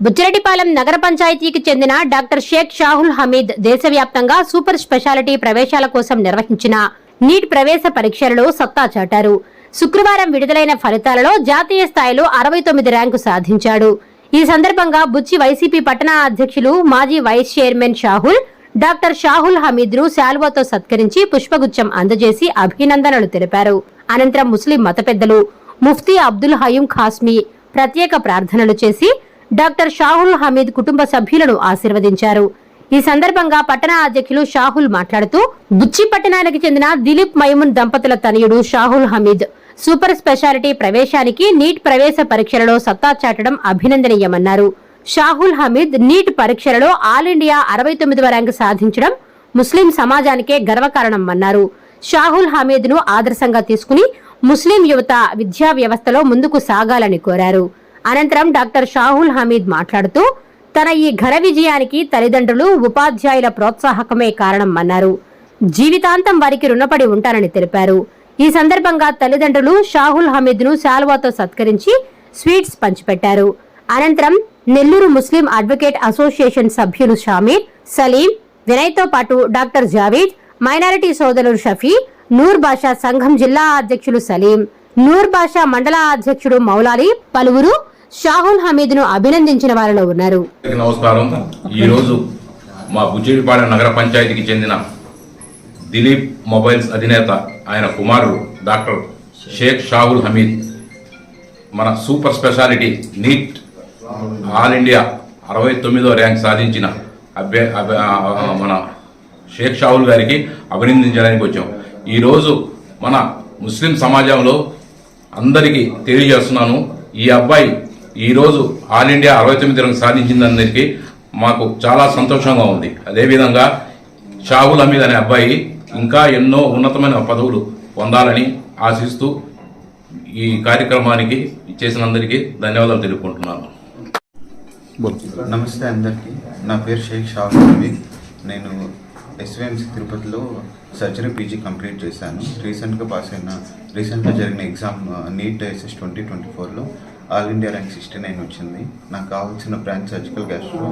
బుచ్చిరెడ్డిపాలెం నగర పంచాయతీకి చెందిన డాక్టర్ షేక్ షాహుల్ హమీద్ దేశవ్యాప్తంగా సూపర్ స్పెషాలిటీ ప్రవేశాల కోసం నిర్వహించిన నీట్ ప్రవేశ పరీక్షలలో సత్తా చాటారు. శుక్రవారం విడుదలైన ఫలితాలలో జాతీయ స్థాయిలో 69 ర్యాంకు సాధించాడు. ఈ సందర్భంగా బుచ్చి వైసీపీ పట్టణ అధ్యక్షులు మాజీ vice chairman Shahul doctor Shahul Hameed ను శాల్వాతో సత్కరించి పుష్పగుచ్చం అందజేసి అభినందనలు తెలిపారు. అనంతరం ముస్లిం మత పెద్దలు ముఫ్తీ అబ్దుల్ హయీం ఖాస్మీ ప్రత్యేక ప్రార్థనలు చేసి డాక్టర్ షాహుల్ హమీద్ కుటుంబ సభ్యులను ఆశీర్వదించారు. ఈ సందర్భంగా పట్టణ అధ్యక్షులు షాహుల్ మాట్లాడుతూ బుచ్చి పట్టణానికి చెందిన దిలీప్ మైమున్ దంపతుల తనయుడు షాహుల్ హమీద్ సూపర్ స్పెషాలిటీ ప్రవేశానికి నీట్ ప్రవేశ పరీక్షలలో సత్తా చాటడం అభినందనీయమన్నారు. షాహుల్ హమీద్ నీట్ పరీక్షలలో ఆల్ ఇండియా 69వ ర్యాంకు సాధించడం ముస్లిం సమాజానికే గర్వకారణమన్నారు. షాహుల్ హమీద్ ను ఆదర్శంగా తీసుకుని ముస్లిం యువత విద్యా వ్యవస్థలో ముందుకు సాగాలని కోరారు. అనంతరం డాక్టర్ షాహుల్ హమీద్ మాట్లాడుతూ తన ఈ ఘన విజయానికి తల్లిదండ్రులు ఉపాధ్యాయుల ప్రోత్సాహకమే కారణమన్నారు. జీవితాంతం వారికి రుణపడి ఉంటారని తెలిపారు. ఈ సందర్భంగా తల్లిదండ్రులు షాహుల్ హమీద్ ను శాల్వాతో సత్కరించి స్వీట్స్ పంచిపెట్టారు. అనంతరం నెల్లూరు ముస్లిం అడ్వకేట్ అసోసియేషన్ సభ్యులు షామీర్, సలీం, వినయ్తో పాటు డాక్టర్ జావీద్, మైనారిటీ సోదరులు షఫీ, నూర్ బాషా సంఘం జిల్లా అధ్యక్షులు సలీం, నూర్ బాషా మండల అధ్యక్షుడు మౌలాలి పలువురు షాహుల్ హమీద్ ను అభినందించిన వారిలో ఉన్నారు. నమస్కారం. ఈ రోజు మా బుచ్చిరెడ్డిపాలెం నగర పంచాయతీకి చెందిన దిలీప్ మొబైల్స్ అధినేత ఆయన కుమారుడు డాక్టర్ షేక్ షాహుల్ హమీద్ మన super speciality NEET all India 69వ ర్యాంక్ సాధించిన మన షేక్ షాహుల్ గారికి అభినందించడానికి వచ్చాం. ఈరోజు మన ముస్లిం సమాజంలో అందరికీ తెలియజేస్తున్నాను, ఈ అబ్బాయి ఈరోజు ఆల్ ఇండియా 69 ర్యాంక్ సాధించిందరికి మాకు చాలా సంతోషంగా ఉంది. అదేవిధంగా షాహుల్ హమీద్ అనే అబ్బాయి ఇంకా ఎన్నో ఉన్నతమైన పదవులు పొందాలని ఆశిస్తూ ఈ కార్యక్రమానికి ఇచ్చేసినందరికీ ధన్యవాదాలు తెలుపుకుంటున్నాను. నమస్తే అందరికీ. నా పేరు షేక్ షాహుల్ హమీద్. నేను ఎస్వీఎంసీ తిరుపతిలో సర్జరీ పీజీ కంప్లీట్ చేశాను. రీసెంట్గా జరిగిన ఎగ్జామ్ నీట్ ఎస్ఎస్ 2024లో ఆల్ ఇండియా ర్యాంక్ 69 వచ్చింది. నాకు కావాల్సిన బ్రాంచ్ సర్జికల్ గ్యాస్ట్రో.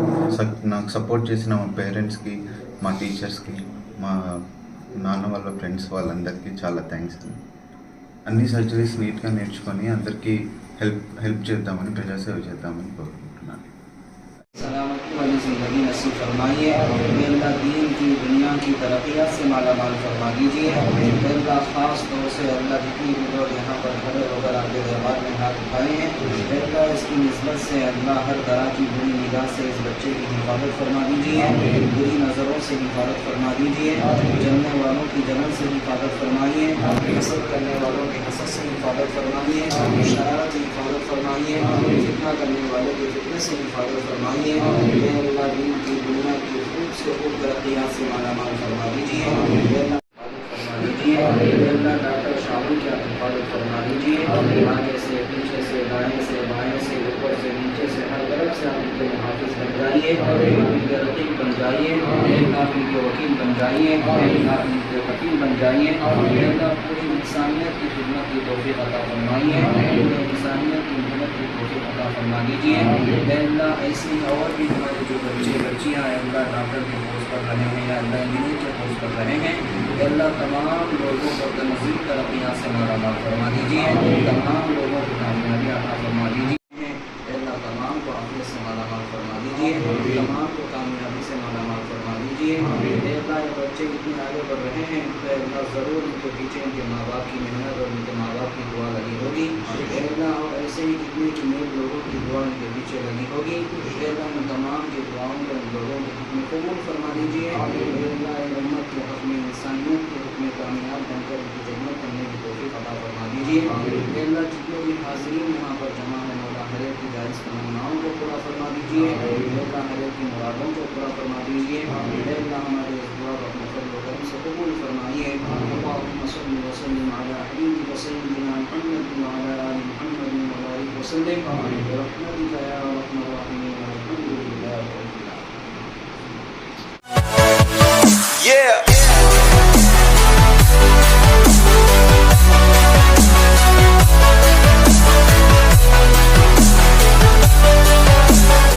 నాకు సపోర్ట్ చేసిన మా పేరెంట్స్కి, మా టీచర్స్కి, మా నాన్న వాళ్ళ ఫ్రెండ్స్ వాళ్ళందరికీ చాలా థ్యాంక్స్. అన్ని సర్జరీస్ నీట్గా నేర్చుకొని అందరికీ హెల్ప్ చేద్దామని, ప్రజాసేవ చేద్దామని కోరుకుంటున్నాను. सलामती वाली ज़िंदगी नसीब फरमाइए। अल्लाह दीन की दुनिया की तरक्यात से माला माल फरमा दीजिए। अल्लाह ख़ास तौर से अल्लाह जितनी भी लोग यहाँ पर खड़े होकर आपके दरबार में हाथ उठाए हैं, अल्लाह इसकी निस्बत से अल्लाह हर तरह की बुरी निगाह से इस बच्चे की हिफाजत फरमा दीजिए, बुरी नज़रों से हिफाजत फरमा दीजिए, जलने वालों की जलन से हिफाजत फरमाइए, हसद करने वालों के हसद से हिफाजत फरमाइए, शरारत से हिफाजत फरमाइए, फितना करने वालों के फितने से हिफाजत फरमाइए। अल्लाह दीन की दुनिया की खूब से खूब तरक्यात से माला माल फरमा दीजिए। अल्लाह डॉक्टर शाहुल की हिफाजत फरमा दीजिए। आगे से, पीछे से, दाएं से, बाएं से, ऊपर से, नीचे से, हर तरफ से आप इनके मुहाफिज बन जाइए, इनके रकीब बन जाइए, आप इनके वकील बन जाइए, आप इनके वकील बन जाइए। अल्लाह पूरी इंसानियत की खिदमत की तौफीक अता फरमाइए, पूरी इंसानियत की मदद की तौफीक अता फरमा दीजिए। अल्लाह ऐसी और भी हमारे जो बच्चे बच्चियाँ अल्लाह डॉक्टर के कोर्स कर रहे हैं या अल्लाह इंजीनियर के कोर्स कर रहे हैं, अल्लाह तमाम लोगों को मज़ीद तरक्कियाँ से माला माल फरमा दीजिए, तमाम लोगों को कामयाबी अता फरमा दीजिए, अल्लाह तमाम को आफियत से माला माल फरमा दीजिए, तमाम को कामयाबी से माला माल फरमा दीजिए। अल्लाह बच्चे इतने आगे बढ़ रहे हैं, अल्लाह ज़रूर उनके पीछे उनके माँ बाप की मेहनत और उनके माँ बाप की दुआ लगी होगी। अल्लाह और ऐसे ही कितने नेक लोगों की दुआ उनके पीछे लगी होगी। अल्लाह उन तमाम की दुआओं को उन लोगों के हक़ में कबूल फरमा दीजिए। अल्लाह उम्मत के हक़ में, इंसानियत के हक़ में कामयाब बनकर उनकी खिदमत करने की तौफीक अता फरमा दीजिए। अल्लाह जितने भी हाज़रीन यहाँ पर जमा है, मौला हर एक की जायज़ तमन्नाओं को पूरा फरमा दीजिए। अल्लाह हर एक की मुरादों को पूरा फरमा दीजिए। अल्लाह हमारे इस दुआ को अपने फज़ल व करम से कबूल फरमाइए। अल्लाहुम्मा सल्लि व सल्लिम अला हबीबिक सय्यिदिना मुहम्मद व अला आलि मुहम्मद व बारिक व सल्लिम बिरहमतिका या अरहमर राहिमीन वल्हम्दुलिल्लाहि रब्बिल आलमीन।